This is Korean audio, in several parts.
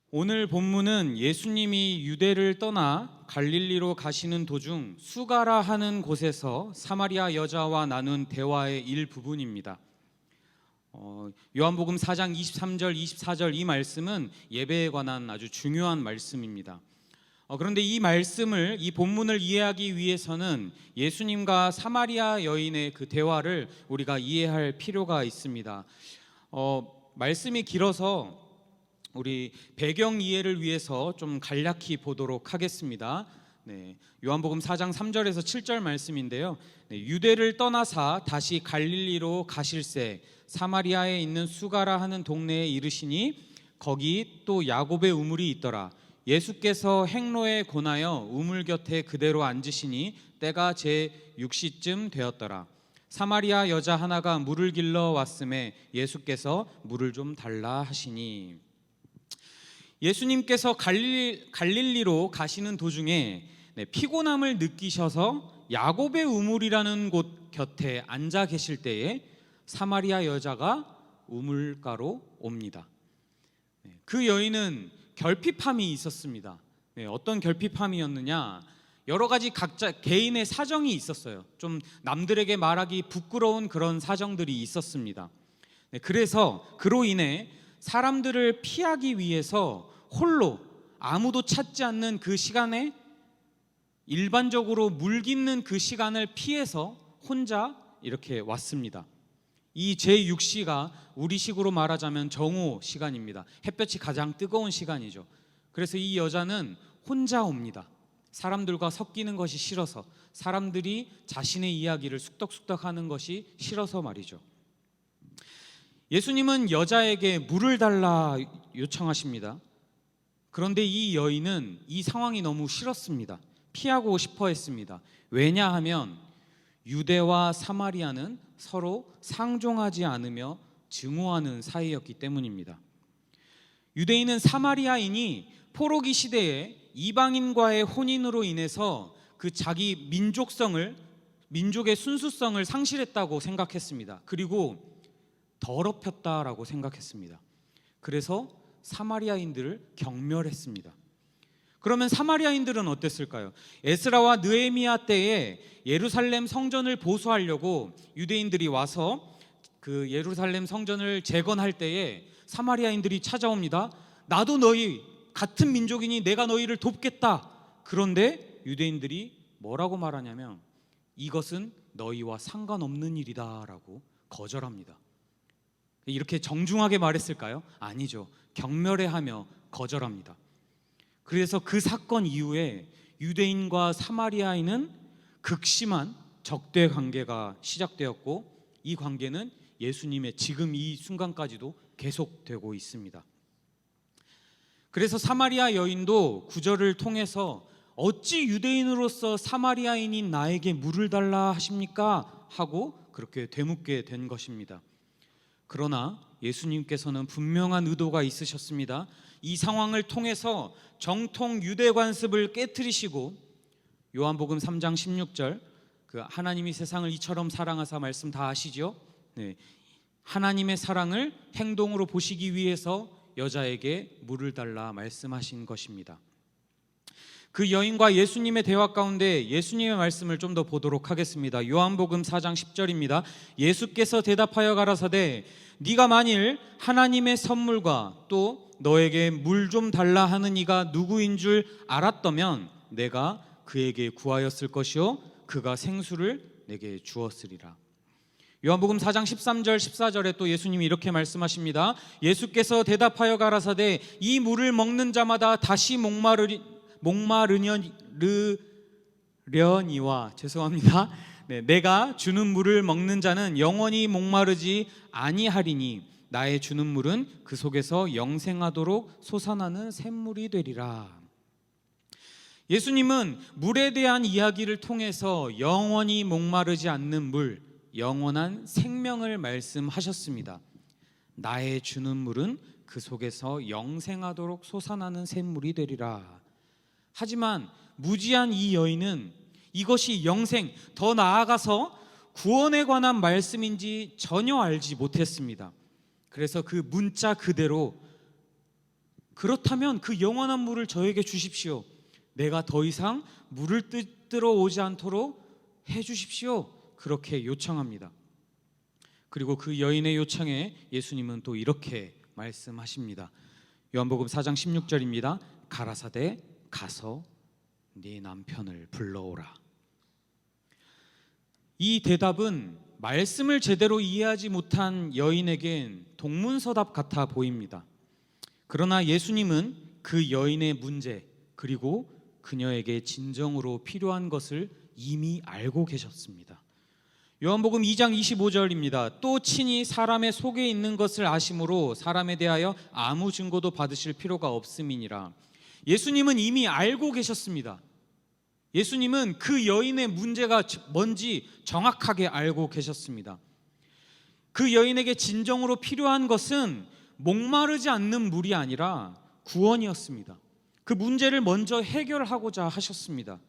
오늘 본문은 예수님이 유대를 떠나 갈릴리로 가시는 도중 수가라 하는 곳에서 사마리아 여자와 나눈 대화의 일부분입니다. 요한복음 4장 23절 24절 이 말씀은 예배에 관한 아주 중요한 말씀입니다. 그런데 이 본문을 이해하기 위해서는 예수님과 사마리아 여인의 그 대화를 우리가 이해할 필요가 있습니다. 말씀이 길어서 우리 배경 이해를 위해서 좀 간략히 보도록 하겠습니다. 요한복음 4장 3절에서 7절 말씀인데요. 유대를 떠나사 다시 갈릴리로 가실새 사마리아에 있는 수가라 하는 동네에 이르시니 거기 또 야곱의 우물이 있더라. 예수께서 행로에 권하여 우물 곁에 그대로 앉으시니 때가 제 6시쯤 되었더라. 사마리아 여자 하나가 물을 길러 왔음에 예수께서 물을 좀 달라 하시니, 예수님께서 갈릴리로 가시는 도중에 피곤함을 느끼셔서 야곱의 우물이라는 곳 곁에 앉아 계실 때에 사마리아 여자가 우물가로 옵니다. 그 여인은 결핍함이 있었습니다. 어떤 결핍함이었느냐? 여러 가지 각자 개인의 사정이 있었어요. 좀 남들에게 말하기 부끄러운 그런 사정들이 있었습니다. 그래서 그로 인해 사람들을 피하기 위해서 홀로 아무도 찾지 않는 그 시간에, 일반적으로 물 깃는 그 시간을 피해서 혼자 이렇게 왔습니다. 이 제6시가 우리식으로 말하자면 정오 시간입니다. 햇볕이 가장 뜨거운 시간이죠. 그래서 이 여자는 혼자 옵니다. 사람들과 섞이는 것이 싫어서, 사람들이 자신의 이야기를 쑥덕쑥덕 하는 것이 싫어서 말이죠. 예수님은 여자에게 물을 달라 요청하십니다. 그런데 이 여인은 이 상황이 너무 싫었습니다. 피하고 싶어 했습니다. 왜냐하면 유대와 사마리아는 서로 상종하지 않으며 증오하는 사이였기 때문입니다. 유대인은 사마리아인이 포로기 시대에 이방인과의 혼인으로 인해서 그 자기 민족의 순수성을 상실했다고 생각했습니다. 그리고 더럽혔다라고 생각했습니다. 그래서 사마리아인들을 경멸했습니다. 그러면 사마리아인들은 어땠을까요? 에스라와 느헤미야 때에 예루살렘 성전을 보수하려고 유대인들이 와서 그 예루살렘 성전을 재건할 때에 사마리아인들이 찾아옵니다. 나도 너희 같은 민족이니 내가 너희를 돕겠다. 그런데 유대인들이 뭐라고 말하냐면 이것은 너희와 상관없는 일이다 라고 거절합니다. 이렇게 정중하게 말했을까요? 아니죠. 경멸해하며 거절합니다. 그래서 그 사건 이후에 유대인과 사마리아인은 극심한 적대 관계가 시작되었고, 이 관계는 예수님의 지금 이 순간까지도 계속되고 있습니다. 그래서 사마리아 여인도 구절을 통해서 어찌 유대인으로서 사마리아인인 나에게 물을 달라 하십니까? 하고 그렇게 되묻게 된 것입니다. 그러나 예수님께서는 분명한 의도가 있으셨습니다. 이 상황을 통해서 정통 유대 관습을 깨트리시고, 요한복음 3장 16절 그 하나님이 세상을 이처럼 사랑하사 말씀 다 아시죠? 하나님의 사랑을 행동으로 보시기 위해서 여자에게 물을 달라 말씀하신 것입니다. 그 여인과 예수님의 대화 가운데 예수님의 말씀을 좀 더 보도록 하겠습니다. 요한복음 4장 10절입니다. 예수께서 대답하여 가라사대 네가 만일 하나님의 선물과 또 너에게 물 좀 달라 하는 이가 누구인 줄 알았다면 내가 그에게 구하였을 것이요 그가 생수를 내게 주었으리라. 요한복음 4장 13절 14절에 또 예수님이 이렇게 말씀하십니다. 예수께서 대답하여 가라사대 이 물을 먹는 자마다 다시 목마르려니와 내가 주는 물을 먹는 자는 영원히 목마르지 아니하리니 나의 주는 물은 그 속에서 영생하도록 솟아나는 샘물이 되리라. 예수님은 물에 대한 이야기를 통해서 영원히 목마르지 않는 물, 영원한 생명을 말씀하셨습니다. 나의 주는 물은 그 속에서 영생하도록 솟아나는 샘물이 되리라. 하지만 무지한 이 여인은 이것이 영생, 더 나아가서 구원에 관한 말씀인지 전혀 알지 못했습니다. 그래서 그 문자 그대로 그렇다면 그 영원한 물을 저에게 주십시오. 내가 더 이상 물을 뜨러 오지 않도록 해 주십시오. 그렇게 요청합니다. 그리고 그 여인의 요청에 예수님은 또 이렇게 말씀하십니다. 요한복음 4장 16절입니다. 가라사대 가서 네 남편을 불러오라. 이 대답은 말씀을 제대로 이해하지 못한 여인에겐 동문서답 같아 보입니다. 그러나 예수님은 그 여인의 문제 그리고 그녀에게 진정으로 필요한 것을 이미 알고 계셨습니다. 요한복음 2장 25절입니다. 또 친히 사람의 속에 있는 것을 아심으로 사람에 대하여 아무 증거도 받으실 필요가 없음이니라. 예수님은 이미 알고 계셨습니다. 예수님은 그 여인의 문제가 뭔지 정확하게 알고 계셨습니다. 그 여인에게 진정으로 필요한 것은 목마르지 않는 물이 아니라 구원이었습니다. 그 문제를 먼저 해결하고자 하셨습니다.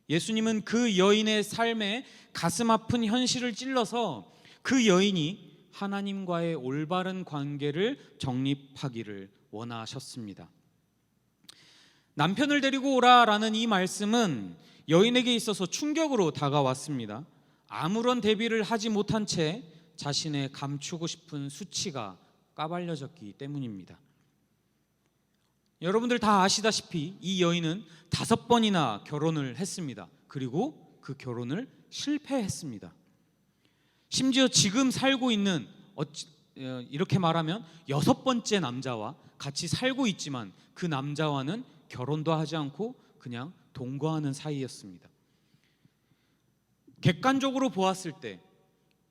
예수님은 그 여인의 삶에 가슴 아픈 현실을 찔러서 그 여인이 하나님과의 올바른 관계를 정립하기를 원하셨습니다. 남편을 데리고 오라라는 이 말씀은 여인에게 있어서 충격으로 다가왔습니다. 아무런 대비를 하지 못한 채 자신의 감추고 싶은 수치가 까발려졌기 때문입니다. 여러분들 다 아시다시피 이 여인은 5번이나 결혼을 했습니다. 그리고 그 결혼을 실패했습니다. 심지어 지금 살고 있는 이렇게 말하면 6번째 남자와 같이 살고 있지만 그 남자와는 결혼도 하지 않고 그냥 동거하는 사이였습니다. 객관적으로 보았을 때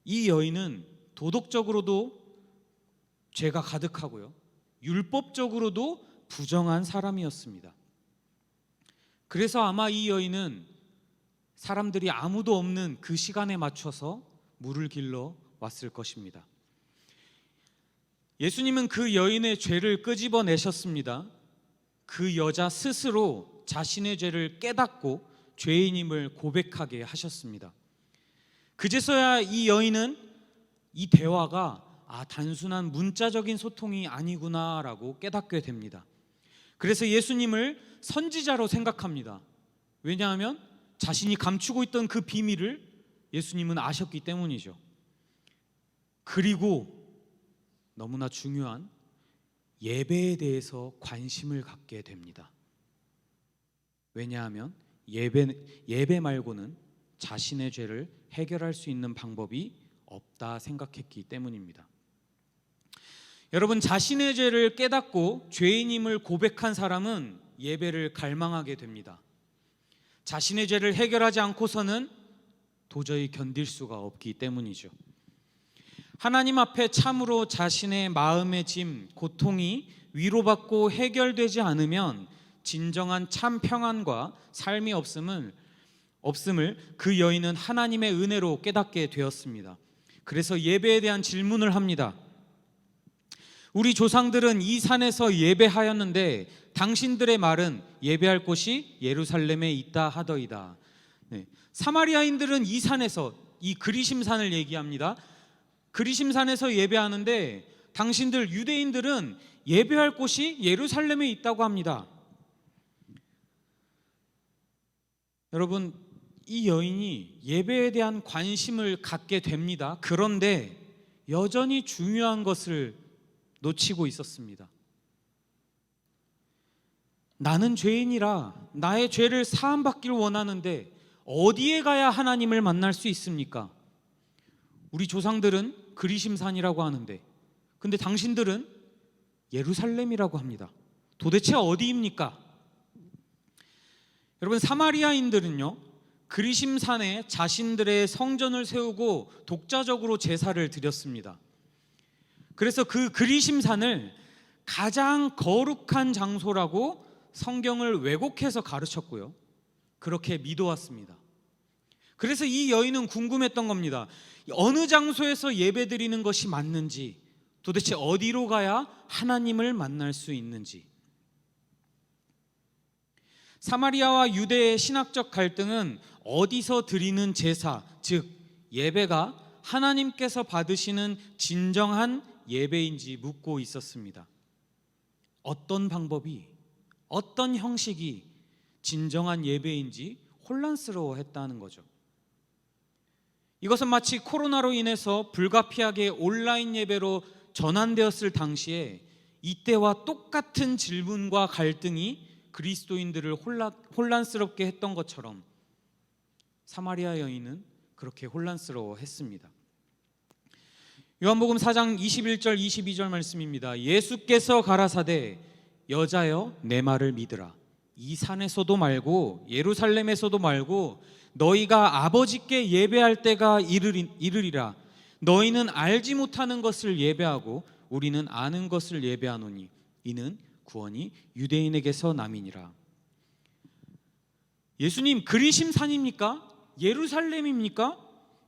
이 여인은 도덕적으로도 죄가 가득하고요, 율법적으로도 부정한 사람이었습니다. 그래서 아마 이 여인은 사람들이 아무도 없는 그 시간에 맞춰서 물을 길러 왔을 것입니다. 예수님은 그 여인의 죄를 끄집어내셨습니다. 그 여자 스스로 자신의 죄를 깨닫고 죄인임을 고백하게 하셨습니다. 그제서야 이 여인은 이 대화가 단순한 문자적인 소통이 아니구나라고 깨닫게 됩니다. 그래서 예수님을 선지자로 생각합니다. 왜냐하면 자신이 감추고 있던 그 비밀을 예수님은 아셨기 때문이죠. 그리고 너무나 중요한 예배에 대해서 관심을 갖게 됩니다. 왜냐하면 예배 말고는 자신의 죄를 해결할 수 있는 방법이 없다 생각했기 때문입니다. 여러분, 자신의 죄를 깨닫고 죄인임을 고백한 사람은 예배를 갈망하게 됩니다. 자신의 죄를 해결하지 않고서는 도저히 견딜 수가 없기 때문이죠. 하나님 앞에 참으로 자신의 마음의 짐, 고통이 위로받고 해결되지 않으면 진정한 참 평안과 삶이 없음을 그 여인은 하나님의 은혜로 깨닫게 되었습니다. 그래서 예배에 대한 질문을 합니다. 우리 조상들은 이 산에서 예배하였는데 당신들의 말은 예배할 곳이 예루살렘에 있다 하더이다. 사마리아인들은 이 산에서, 이 그리심산을 얘기합니다. 그리심산에서 예배하는데 당신들 유대인들은 예배할 곳이 예루살렘에 있다고 합니다. 여러분, 이 여인이 예배에 대한 관심을 갖게 됩니다. 그런데 여전히 중요한 것을 놓치고 있었습니다. 나는 죄인이라 나의 죄를 사함받기를 원하는데 어디에 가야 하나님을 만날 수 있습니까? 우리 조상들은 그리심산이라고 하는데, 근데 당신들은 예루살렘이라고 합니다. 도대체 어디입니까? 여러분, 사마리아인들은요, 그리심산에 자신들의 성전을 세우고 독자적으로 제사를 드렸습니다. 그래서 그 그리심산을 가장 거룩한 장소라고 성경을 왜곡해서 가르쳤고요, 그렇게 믿어왔습니다. 그래서 이 여인은 궁금했던 겁니다. 어느 장소에서 예배드리는 것이 맞는지, 도대체 어디로 가야 하나님을 만날 수 있는지. 사마리아와 유대의 신학적 갈등은 어디서 드리는 제사, 즉 예배가 하나님께서 받으시는 진정한 예배인지 묻고 있었습니다. 어떤 방법이, 어떤 형식이 진정한 예배인지 혼란스러워했다는 거죠. 이것은 마치 코로나로 인해서 불가피하게 온라인 예배로 전환되었을 당시에 이때와 똑같은 질문과 갈등이 그리스도인들을 혼란스럽게 했던 것처럼 사마리아 여인은 그렇게 혼란스러워했습니다. 요한복음 4장 21절 22절 말씀입니다. 예수께서 가라사대 여자여 내 말을 믿으라. 이 산에서도 말고 예루살렘에서도 말고 너희가 아버지께 예배할 때가 이르리라. 너희는 알지 못하는 것을 예배하고 우리는 아는 것을 예배하노니 이는 구원이 유대인에게서 남이니라. 예수님 그리심 산입니까? 예루살렘입니까?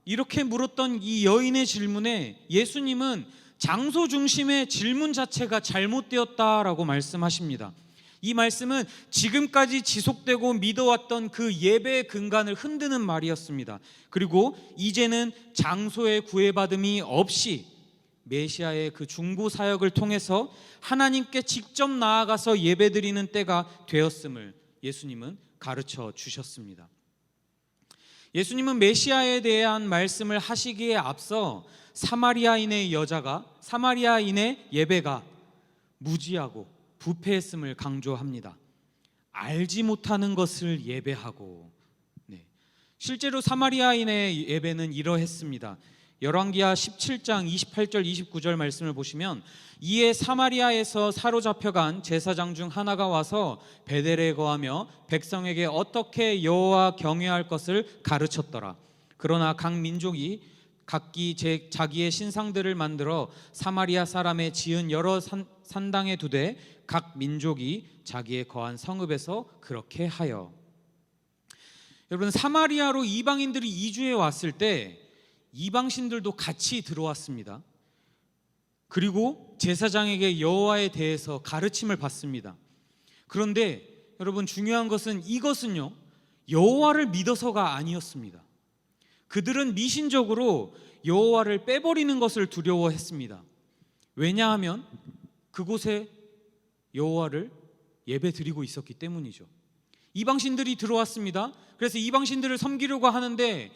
이렇게 물었던 이 여인의 질문에 예수님은 장소 중심의 질문 자체가 잘못되었다라고 말씀하십니다. 이 말씀은 지금까지 지속되고 믿어왔던 그 예배의 근간을 흔드는 말이었습니다. 그리고 이제는 장소의 구애받음이 없이 메시아의 그 중보 사역을 통해서 하나님께 직접 나아가서 예배드리는 때가 되었음을 예수님은 가르쳐 주셨습니다. 예수님은 메시아에 대한 말씀을 하시기에 앞서 사마리아인의 예배가 무지하고 부패했음을 강조합니다. 알지 못하는 것을 예배하고, 실제로 사마리아인의 예배는 이러했습니다. 열왕기하 17장 28절 29절 말씀을 보시면 이에 사마리아에서 사로잡혀간 제사장 중 하나가 와서 베델에 거하며 백성에게 어떻게 여호와 경외할 것을 가르쳤더라. 그러나 각 민족이 각기 자기의 신상들을 만들어 사마리아 사람의 지은 여러 산당에 두되 각 민족이 자기의 거한 성읍에서 그렇게 하여. 여러분, 사마리아로 이방인들이 이주해 왔을 때 이방신들도 같이 들어왔습니다. 그리고 제사장에게 여호와에 대해서 가르침을 받습니다. 그런데 여러분, 중요한 것은 이것은요 여호와를 믿어서가 아니었습니다. 그들은 미신적으로 여호와를 빼버리는 것을 두려워했습니다. 왜냐하면 그곳에 여호와를 예배드리고 있었기 때문이죠. 이방신들이 들어왔습니다. 그래서 이방신들을 섬기려고 하는데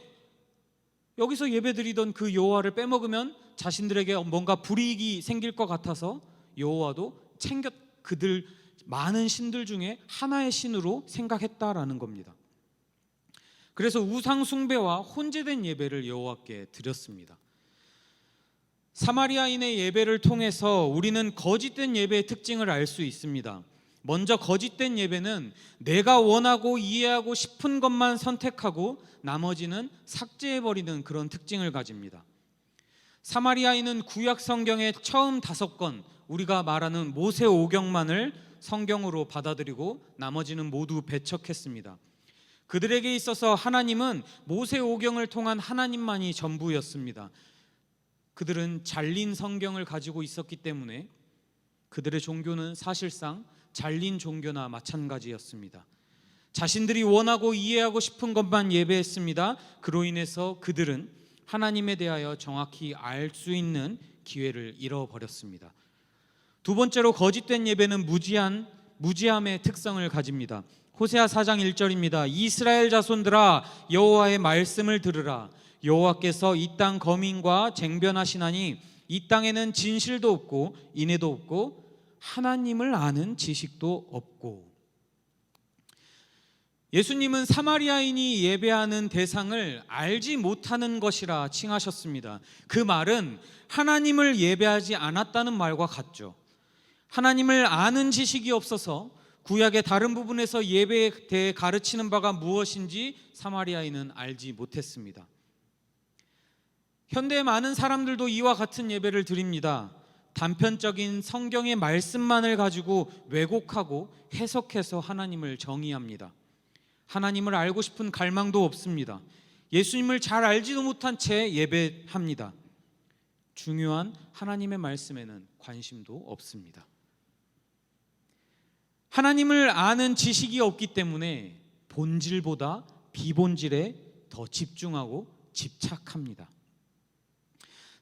여기서 예배드리던 그 여호와를 빼먹으면 자신들에게 뭔가 불이익이 생길 것 같아서 여호와도 그들 많은 신들 중에 하나의 신으로 생각했다라는 겁니다. 그래서 우상 숭배와 혼재된 예배를 여호와께 드렸습니다. 사마리아인의 예배를 통해서 우리는 거짓된 예배의 특징을 알 수 있습니다. 먼저 거짓된 예배는 내가 원하고 이해하고 싶은 것만 선택하고 나머지는 삭제해버리는 그런 특징을 가집니다. 사마리아인은 구약 성경의 처음 5권, 우리가 말하는 모세오경만을 성경으로 받아들이고 나머지는 모두 배척했습니다. 그들에게 있어서 하나님은 모세오경을 통한 하나님만이 전부였습니다. 그들은 잘린 성경을 가지고 있었기 때문에 그들의 종교는 사실상 잘린 종교나 마찬가지였습니다. 자신들이 원하고 이해하고 싶은 것만 예배했습니다. 그로 인해서 그들은 하나님에 대하여 정확히 알 수 있는 기회를 잃어버렸습니다. 두 번째로 거짓된 예배는 무지함의 특성을 가집니다. 호세아 4장 1절입니다. 이스라엘 자손들아 여호와의 말씀을 들으라. 여호와께서 이 땅 거민과 쟁변하시나니 이 땅에는 진실도 없고 인애도 없고 하나님을 아는 지식도 없고. 예수님은 사마리아인이 예배하는 대상을 알지 못하는 것이라 칭하셨습니다. 그 말은 하나님을 예배하지 않았다는 말과 같죠. 하나님을 아는 지식이 없어서 구약의 다른 부분에서 예배에 대해 가르치는 바가 무엇인지 사마리아인은 알지 못했습니다. 현대의 많은 사람들도 이와 같은 예배를 드립니다. 단편적인 성경의 말씀만을 가지고 왜곡하고 해석해서 하나님을 정의합니다. 하나님을 알고 싶은 갈망도 없습니다. 예수님을 잘 알지도 못한 채 예배합니다. 중요한 하나님의 말씀에는 관심도 없습니다. 하나님을 아는 지식이 없기 때문에 본질보다 비본질에 더 집중하고 집착합니다.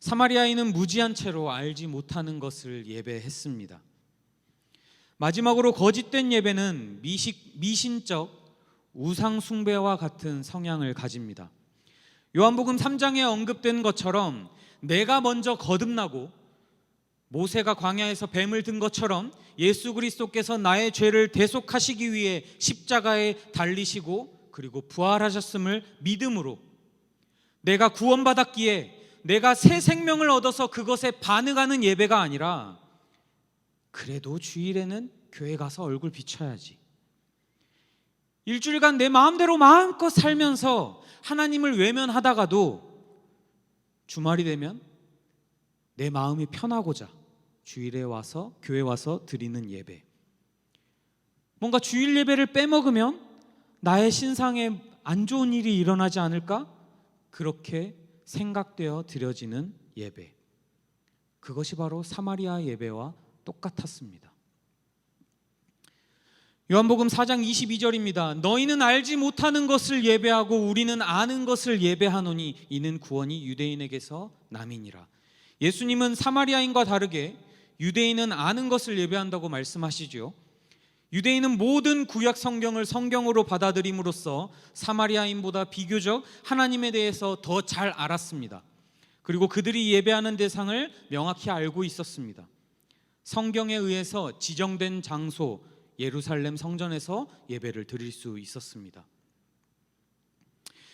사마리아인은 무지한 채로 알지 못하는 것을 예배했습니다. 마지막으로 거짓된 예배는 미신적 우상 숭배와 같은 성향을 가집니다. 요한복음 3장에 언급된 것처럼 내가 먼저 거듭나고 모세가 광야에서 뱀을 든 것처럼 예수 그리스도께서 나의 죄를 대속하시기 위해 십자가에 달리시고 그리고 부활하셨음을 믿음으로 내가 구원받았기에 내가 새 생명을 얻어서 그것에 반응하는 예배가 아니라 그래도 주일에는 교회 가서 얼굴 비춰야지, 일주일간 내 마음대로 마음껏 살면서 하나님을 외면하다가도 주말이 되면 내 마음이 편하고자 주일에 와서 교회 와서 드리는 예배, 뭔가 주일 예배를 빼먹으면 나의 신상에 안 좋은 일이 일어나지 않을까? 그렇게 생각되어 드려지는 예배, 그것이 바로 사마리아 예배와 똑같았습니다. 요한복음 4장 22절입니다. 너희는 알지 못하는 것을 예배하고 우리는 아는 것을 예배하노니 이는 구원이 유대인에게서 남이니라. 예수님은 사마리아인과 다르게 유대인은 아는 것을 예배한다고 말씀하시죠. 유대인은 모든 구약 성경을 성경으로 받아들임으로써 사마리아인보다 비교적 하나님에 대해서 더 잘 알았습니다. 그리고 그들이 예배하는 대상을 명확히 알고 있었습니다. 성경에 의해서 지정된 장소 예루살렘 성전에서 예배를 드릴 수 있었습니다.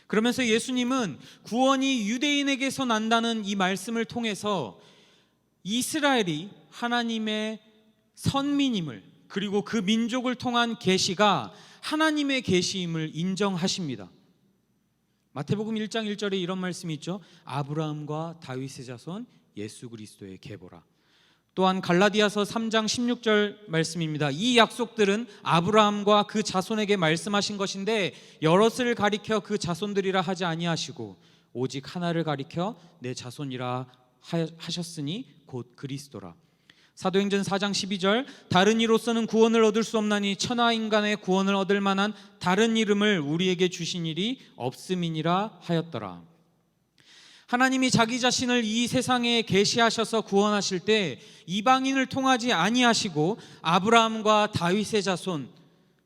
그러면서 예수님은 구원이 유대인에게서 난다는 이 말씀을 통해서 이스라엘이 하나님의 선민임을, 그리고 그 민족을 통한 계시가 하나님의 계시임을 인정하십니다. 마태복음 1장 1절에 이런 말씀이 있죠. 아브라함과 다윗의 자손 예수 그리스도의 계보라. 또한 갈라디아서 3장 16절 말씀입니다. 이 약속들은 아브라함과 그 자손에게 말씀하신 것인데 여럿을 가리켜 그 자손들이라 하지 아니하시고 오직 하나를 가리켜 내 자손이라 하셨으니 곧 그리스도라. 사도행전 4장 12절 다른 이로서는 구원을 얻을 수 없나니 천하 인간의 구원을 얻을 만한 다른 이름을 우리에게 주신 일이 없음이니라 하였더라. 하나님이 자기 자신을 이 세상에 계시하셔서 구원하실 때 이방인을 통하지 아니하시고 아브라함과 다윗의 자손,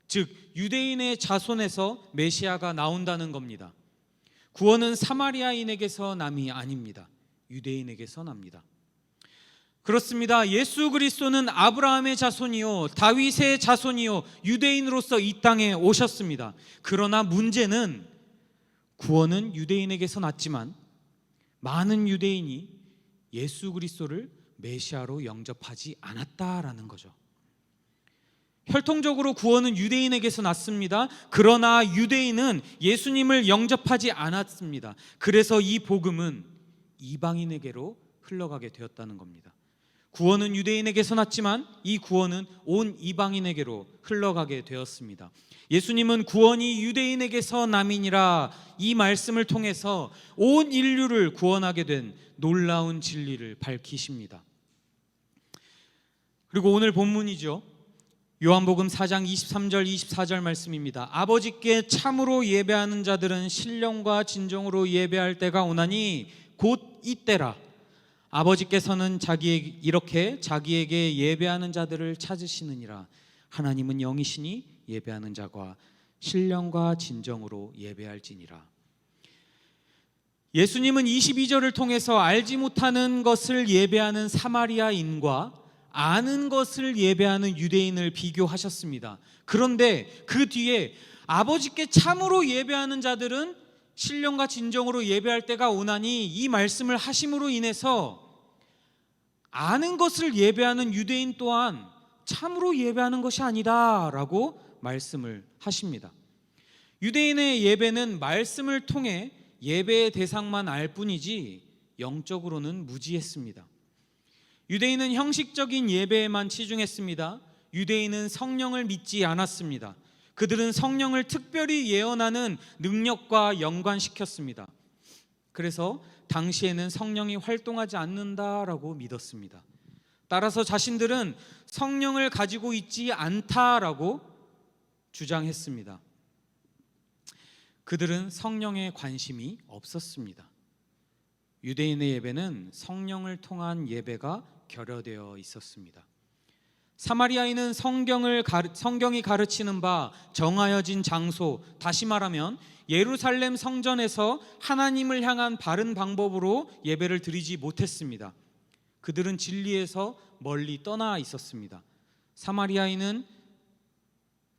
즉 유대인의 자손에서 메시아가 나온다는 겁니다. 구원은 사마리아인에게서 남이 아닙니다. 유대인에게서 납니다. 그렇습니다. 예수 그리스도는 아브라함의 자손이요 다윗의 자손이요 유대인으로서 이 땅에 오셨습니다. 그러나 문제는 구원은 유대인에게서 났지만 많은 유대인이 예수 그리스도를 메시아로 영접하지 않았다라는 거죠. 혈통적으로 구원은 유대인에게서 났습니다. 그러나 유대인은 예수님을 영접하지 않았습니다. 그래서 이 복음은 이방인에게로 흘러가게 되었다는 겁니다. 구원은 유대인에게서 났지만 이 구원은 온 이방인에게로 흘러가게 되었습니다. 예수님은 구원이 유대인에게서 남이니라 이 말씀을 통해서 온 인류를 구원하게 된 놀라운 진리를 밝히십니다. 그리고 오늘 본문이죠. 요한복음 4장 23절 24절 말씀입니다. 아버지께 참으로 예배하는 자들은 신령과 진정으로 예배할 때가 오나니 곧 이때라. 아버지께서는 이렇게 자기에게 예배하는 자들을 찾으시느니라. 하나님은 영이시니 예배하는 자가 신령과 진정으로 예배할지니라. 예수님은 22절을 통해서 알지 못하는 것을 예배하는 사마리아인과 아는 것을 예배하는 유대인을 비교하셨습니다. 그런데 그 뒤에 아버지께 참으로 예배하는 자들은 신령과 진정으로 예배할 때가 오나니 이 말씀을 하심으로 인해서 아는 것을 예배하는 유대인 또한 참으로 예배하는 것이 아니다 라고 말씀을 하십니다. 유대인의 예배는 말씀을 통해 예배의 대상만 알 뿐이지 영적으로는 무지했습니다. 유대인은 형식적인 예배에만 치중했습니다. 유대인은 성령을 믿지 않았습니다. 그들은 성령을 특별히 예언하는 능력과 연관시켰습니다. 그래서 당시에는 성령이 활동하지 않는다라고 믿었습니다. 따라서 자신들은 성령을 가지고 있지 않다라고 주장했습니다. 그들은 성령에 관심이 없었습니다. 유대인의 예배는 성령을 통한 예배가 결여되어 있었습니다. 사마리아인은 성경이 가르치는 바 정하여진 장소, 다시 말하면 예루살렘 성전에서 하나님을 향한 바른 방법으로 예배를 드리지 못했습니다. 그들은 진리에서 멀리 떠나 있었습니다. 사마리아인은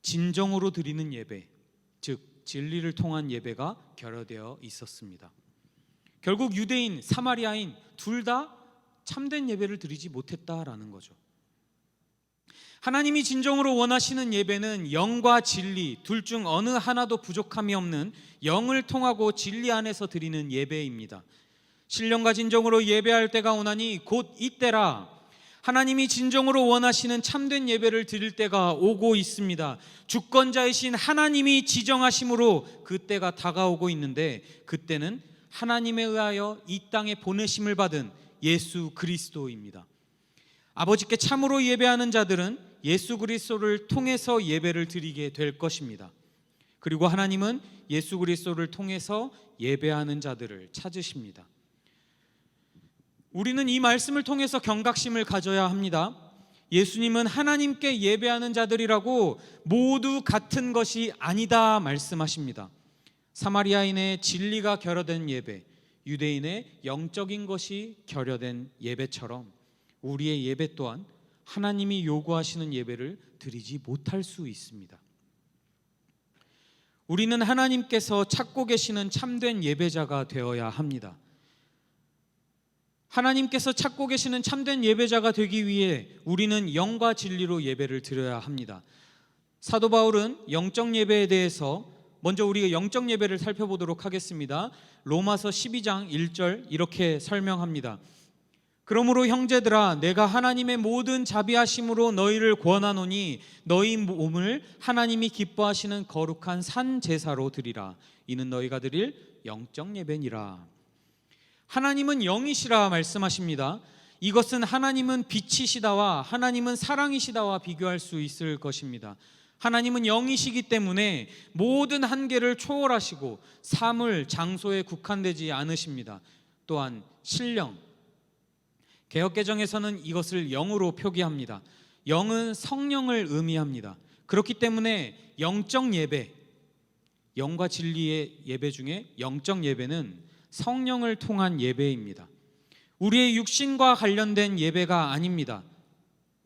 진정으로 드리는 예배, 즉 진리를 통한 예배가 결여되어 있었습니다. 결국 유대인, 사마리아인 둘 다 참된 예배를 드리지 못했다라는 거죠. 하나님이 진정으로 원하시는 예배는 영과 진리 둘 중 어느 하나도 부족함이 없는 영을 통하고 진리 안에서 드리는 예배입니다. 신령과 진정으로 예배할 때가 오나니 곧 이때라. 하나님이 진정으로 원하시는 참된 예배를 드릴 때가 오고 있습니다. 주권자이신 하나님이 지정하심으로 그 때가 다가오고 있는데, 그때는 하나님에 의하여 이 땅에 보내심을 받은 예수 그리스도입니다. 아버지께 참으로 예배하는 자들은 예수 그리스도를 통해서 예배를 드리게 될 것입니다. 그리고 하나님은 예수 그리스도를 통해서 예배하는 자들을 찾으십니다. 우리는 이 말씀을 통해서 경각심을 가져야 합니다. 예수님은 하나님께 예배하는 자들이라고 모두 같은 것이 아니다 말씀하십니다. 사마리아인의 진리가 결여된 예배, 유대인의 영적인 것이 결여된 예배처럼 우리의 예배 또한 하나님이 요구하시는 예배를 드리지 못할 수 있습니다. 우리는 하나님께서 찾고 계시는 참된 예배자가 되어야 합니다. 하나님께서 찾고 계시는 참된 예배자가 되기 위해 우리는 영과 진리로 예배를 드려야 합니다. 사도 바울은 영적 예배에 대해서 먼저 우리가 영적 예배를 살펴보도록 하겠습니다. 로마서 12장 1절 이렇게 설명합니다. 그러므로 형제들아, 내가 하나님의 모든 자비하심으로 너희를 권하노니 너희 몸을 하나님이 기뻐하시는 거룩한 산 제사로 드리라. 이는 너희가 드릴 영적 예배니라. 하나님은 영이시라 말씀하십니다. 이것은 하나님은 빛이시다와 하나님은 사랑이시다와 비교할 수 있을 것입니다. 하나님은 영이시기 때문에 모든 한계를 초월하시고 사물, 장소에 국한되지 않으십니다. 또한 신령, 개역개정에서는 이것을 영으로 표기합니다. 영은 성령을 의미합니다. 그렇기 때문에 영적 예배, 영과 진리의 예배 중에 영적 예배는 성령을 통한 예배입니다. 우리의 육신과 관련된 예배가 아닙니다.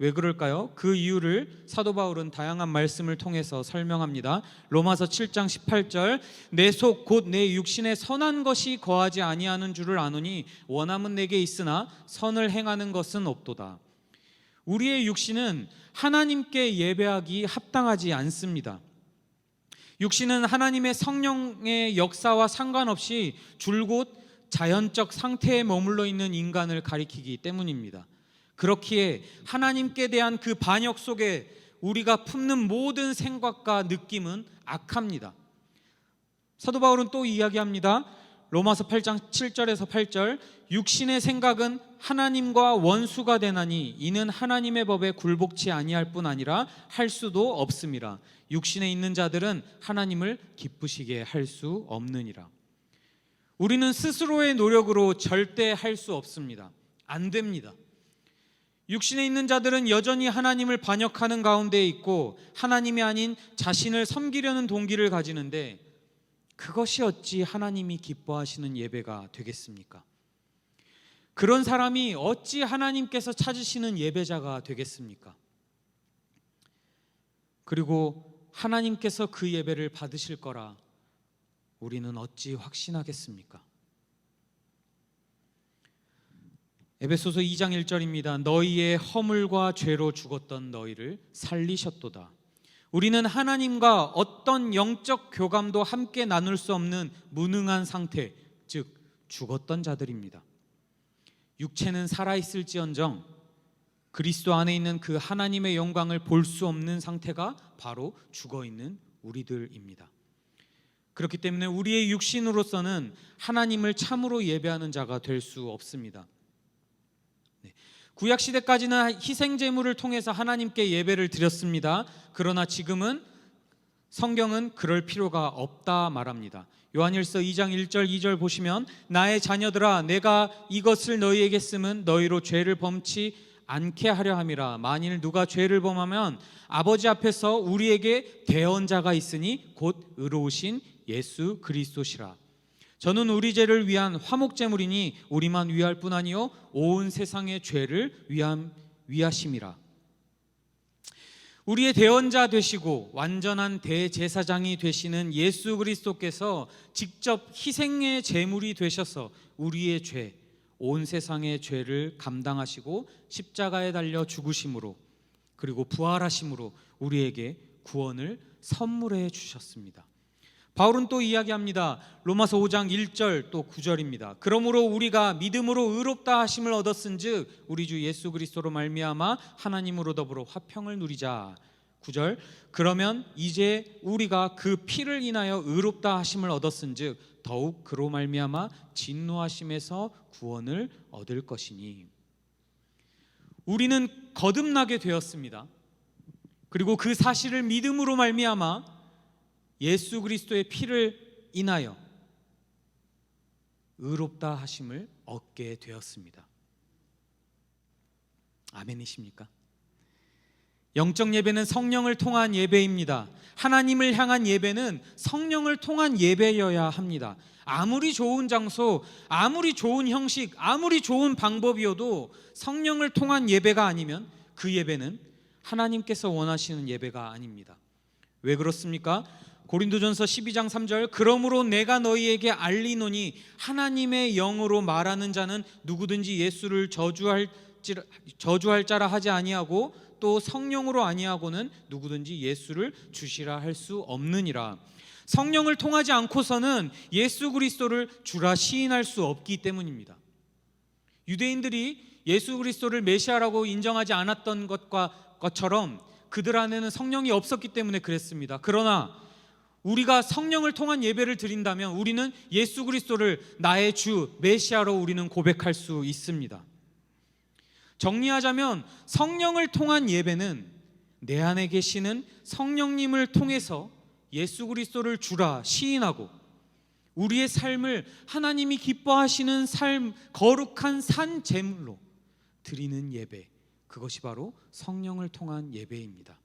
왜 그럴까요? 그 이유를 사도 바울은 다양한 말씀을 통해서 설명합니다. 로마서 7장 18절, 내 속 곧 내 육신에 선한 것이 거하지 아니하는 줄을 아노니 원함은 내게 있으나 선을 행하는 것은 없도다. 우리의 육신은 하나님께 예배하기 합당하지 않습니다. 육신은 하나님의 성령의 역사와 상관없이 줄곧 자연적 상태에 머물러 있는 인간을 가리키기 때문입니다. 그렇기에 하나님께 대한 그 반역 속에 우리가 품는 모든 생각과 느낌은 악합니다. 사도 바울은 또 이야기합니다. 로마서 8장 7절에서 8절, 육신의 생각은 하나님과 원수가 되나니 이는 하나님의 법에 굴복치 아니할 뿐 아니라 할 수도 없음이라. 육신에 있는 자들은 하나님을 기쁘시게 할 수 없느니라. 우리는 스스로의 노력으로 절대 할 수 없습니다. 안 됩니다. 육신에 있는 자들은 여전히 하나님을 반역하는 가운데 있고 하나님이 아닌 자신을 섬기려는 동기를 가지는데, 그것이 어찌 하나님이 기뻐하시는 예배가 되겠습니까? 그런 사람이 어찌 하나님께서 찾으시는 예배자가 되겠습니까? 그리고 하나님께서 그 예배를 받으실 거라 우리는 어찌 확신하겠습니까? 에베소서 2장 1절입니다. 너희의 허물과 죄로 죽었던 너희를 살리셨도다. 우리는 하나님과 어떤 영적 교감도 함께 나눌 수 없는 무능한 상태, 즉 죽었던 자들입니다. 육체는 살아있을지언정 그리스도 안에 있는 그 하나님의 영광을 볼 수 없는 상태가 바로 죽어있는 우리들입니다. 그렇기 때문에 우리의 육신으로서는 하나님을 참으로 예배하는 자가 될 수 없습니다. 구약시대까지는 희생제물을 통해서 하나님께 예배를 드렸습니다. 그러나 지금은 성경은 그럴 필요가 없다 말합니다. 요한일서 2장 1절 2절 보시면, 나의 자녀들아, 내가 이것을 너희에게 쓰면 너희로 죄를 범치 않게 하려 함이라. 만일 누가 죄를 범하면 아버지 앞에서 우리에게 대언자가 있으니 곧 의로우신 예수 그리스도시라. 저는 우리 죄를 위한 화목제물이니 우리만 위할 뿐 아니요 온 세상의 죄를 위하심이라. 우리의 대언자 되시고 완전한 대제사장이 되시는 예수 그리스도께서 직접 희생의 제물이 되셔서 우리의 죄, 온 세상의 죄를 감당하시고 십자가에 달려 죽으심으로 그리고 부활하심으로 우리에게 구원을 선물해 주셨습니다. 바울은 또 이야기합니다. 로마서 5장 1절 또 9절입니다. 그러므로 우리가 믿음으로 의롭다 하심을 얻었은즉 우리 주 예수 그리스도로 말미암아 하나님으로 더불어 화평을 누리자. 9절 그러면 이제 우리가 그 피를 인하여 의롭다 하심을 얻었은즉 더욱 그로 말미암아 진노하심에서 구원을 얻을 것이니. 우리는 거듭나게 되었습니다. 그리고 그 사실을 믿음으로 말미암아 예수 그리스도의 피를 인하여 의롭다 하심을 얻게 되었습니다. 아멘이십니까? 영적 예배는 성령을 통한 예배입니다. 하나님을 향한 예배는 성령을 통한 예배여야 합니다. 아무리 좋은 장소, 아무리 좋은 형식, 아무리 좋은 방법이어도 성령을 통한 예배가 아니면 그 예배는 하나님께서 원하시는 예배가 아닙니다. 왜 그렇습니까? 고린도전서 12장 3절 그러므로 내가 너희에게 알리노니 하나님의 영으로 말하는 자는 누구든지 예수를 저주할 자라 하지 아니하고 또 성령으로 아니하고는 누구든지 예수를 주시라 할 수 없느니라. 성령을 통하지 않고서는 예수 그리스도를 주라 시인할 수 없기 때문입니다. 유대인들이 예수 그리스도를 메시아라고 인정하지 않았던 것처럼 그들 안에는 성령이 없었기 때문에 그랬습니다. 그러나 우리가 성령을 통한 예배를 드린다면 우리는 예수 그리스도를 나의 주 메시아로 우리는 고백할 수 있습니다. 정리하자면 성령을 통한 예배는 내 안에 계시는 성령님을 통해서 예수 그리스도를 주라 시인하고 우리의 삶을 하나님이 기뻐하시는 삶, 거룩한 산 제물로 드리는 예배, 그것이 바로 성령을 통한 예배입니다.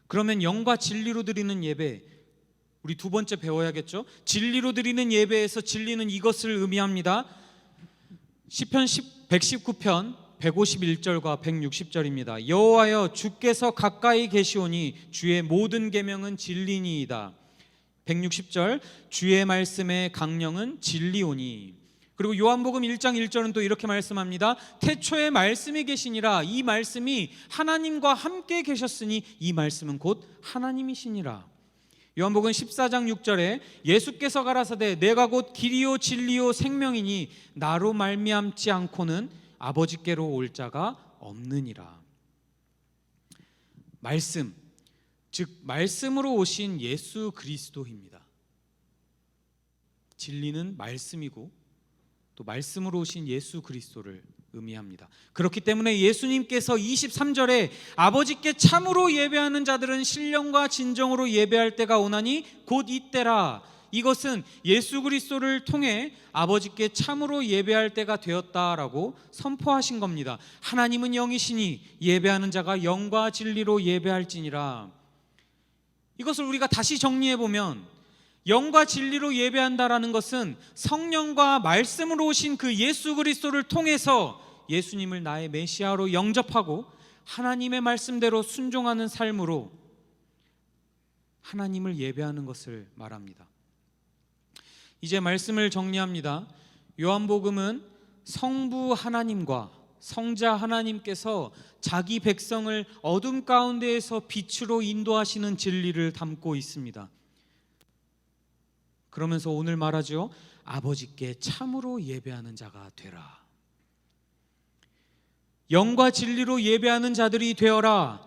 그러면 영과 진리로 드리는 예배, 우리 두 번째 배워야겠죠? 진리로 드리는 예배에서 진리는 이것을 의미합니다. 시편 119편 151절과 160절입니다. 여호와여 주께서 가까이 계시오니 주의 모든 계명은 진리니이다. 160절 주의 말씀의 강령은 진리오니. 그리고 요한복음 1장 1절은 또 이렇게 말씀합니다. 태초에 말씀이 계시니라. 이 말씀이 하나님과 함께 계셨으니 이 말씀은 곧 하나님이시니라. 요한복음 14장 6절에 예수께서 가라사대 내가 곧 길이요 진리요 생명이니 나로 말미암지 않고는 아버지께로 올 자가 없느니라. 말씀, 즉 말씀으로 오신 예수 그리스도입니다. 진리는 말씀이고 또 말씀으로 오신 예수 그리스도를 의미합니다. 그렇기 때문에 예수님께서 23절에 아버지께 참으로 예배하는 자들은 신령과 진정으로 예배할 때가 오나니 곧 이때라. 이것은 예수 그리스도를 통해 아버지께 참으로 예배할 때가 되었다라고 선포하신 겁니다. 하나님은 영이시니 예배하는 자가 영과 진리로 예배할지니라. 이것을 우리가 다시 정리해보면 영과 진리로 예배한다라는 것은 성령과 말씀으로 오신 그 예수 그리스도를 통해서 예수님을 나의 메시아로 영접하고 하나님의 말씀대로 순종하는 삶으로 하나님을 예배하는 것을 말합니다. 이제 말씀을 정리합니다. 요한복음은 성부 하나님과 성자 하나님께서 자기 백성을 어둠 가운데에서 빛으로 인도하시는 진리를 담고 있습니다. 그러면서 오늘 말하죠. 아버지께 참으로 예배하는 자가 되라. 영과 진리로 예배하는 자들이 되어라.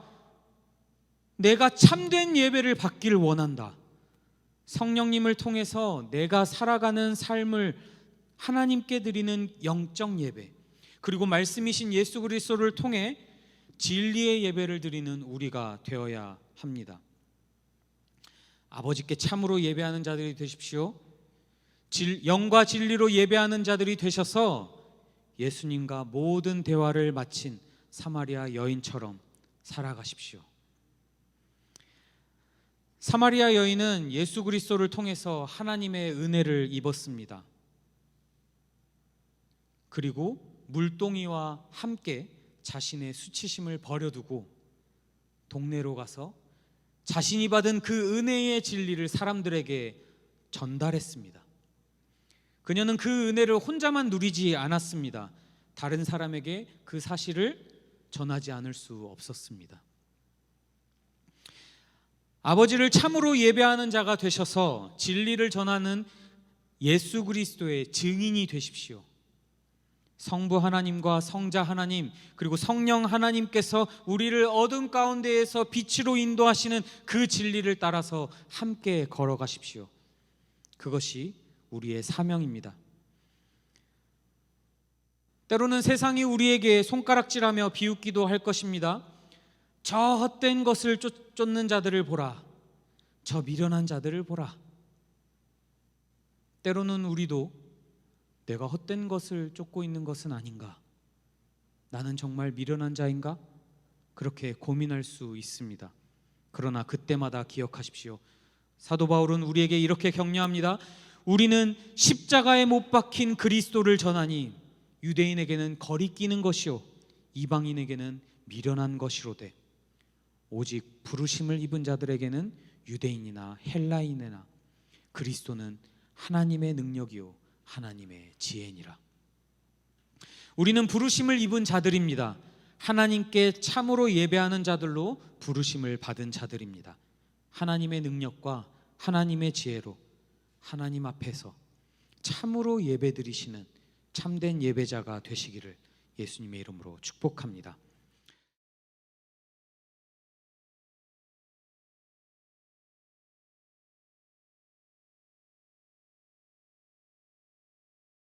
내가 참된 예배를 받기를 원한다. 성령님을 통해서 내가 살아가는 삶을 하나님께 드리는 영적 예배, 그리고 말씀이신 예수 그리스도를 통해 진리의 예배를 드리는 우리가 되어야 합니다. 아버지께 참으로 예배하는 자들이 되십시오. 영과 진리로 예배하는 자들이 되셔서 예수님과 모든 대화를 마친 사마리아 여인처럼 살아가십시오. 사마리아 여인은 예수 그리스도를 통해서 하나님의 은혜를 입었습니다. 그리고 물동이와 함께 자신의 수치심을 버려두고 동네로 가서 자신이 받은 그 은혜의 진리를 사람들에게 전달했습니다. 그녀는 그 은혜를 혼자만 누리지 않았습니다. 다른 사람에게 그 사실을 전하지 않을 수 없었습니다. 아버지를 참으로 예배하는 자가 되셔서 진리를 전하는 예수 그리스도의 증인이 되십시오. 성부 하나님과 성자 하나님 그리고 성령 하나님께서 우리를 어둠 가운데에서 빛으로 인도하시는 그 진리를 따라서 함께 걸어가십시오. 그것이 우리의 사명입니다. 때로는 세상이 우리에게 손가락질하며 비웃기도 할 것입니다. 저 헛된 것을 쫓는 자들을 보라. 저 미련한 자들을 보라. 때로는 우리도 내가 헛된 것을 쫓고 있는 것은 아닌가? 나는 정말 미련한 자인가? 그렇게 고민할 수 있습니다. 그러나 그때마다 기억하십시오. 사도 바울은 우리에게 이렇게 격려합니다. 우리는 십자가에 못 박힌 그리스도를 전하니 유대인에게는 거리끼는 것이요 이방인에게는 미련한 것이로되 오직 부르심을 입은 자들에게는 유대인이나 헬라인이나 그리스도는 하나님의 능력이요 하나님의 지혜니라. 우리는 부르심을 입은 자들입니다. 하나님께 참으로 예배하는 자들로 부르심을 받은 자들입니다. 하나님의 능력과 하나님의 지혜로 하나님 앞에서 참으로 예배드리시는 참된 예배자가 되시기를 예수님의 이름으로 축복합니다.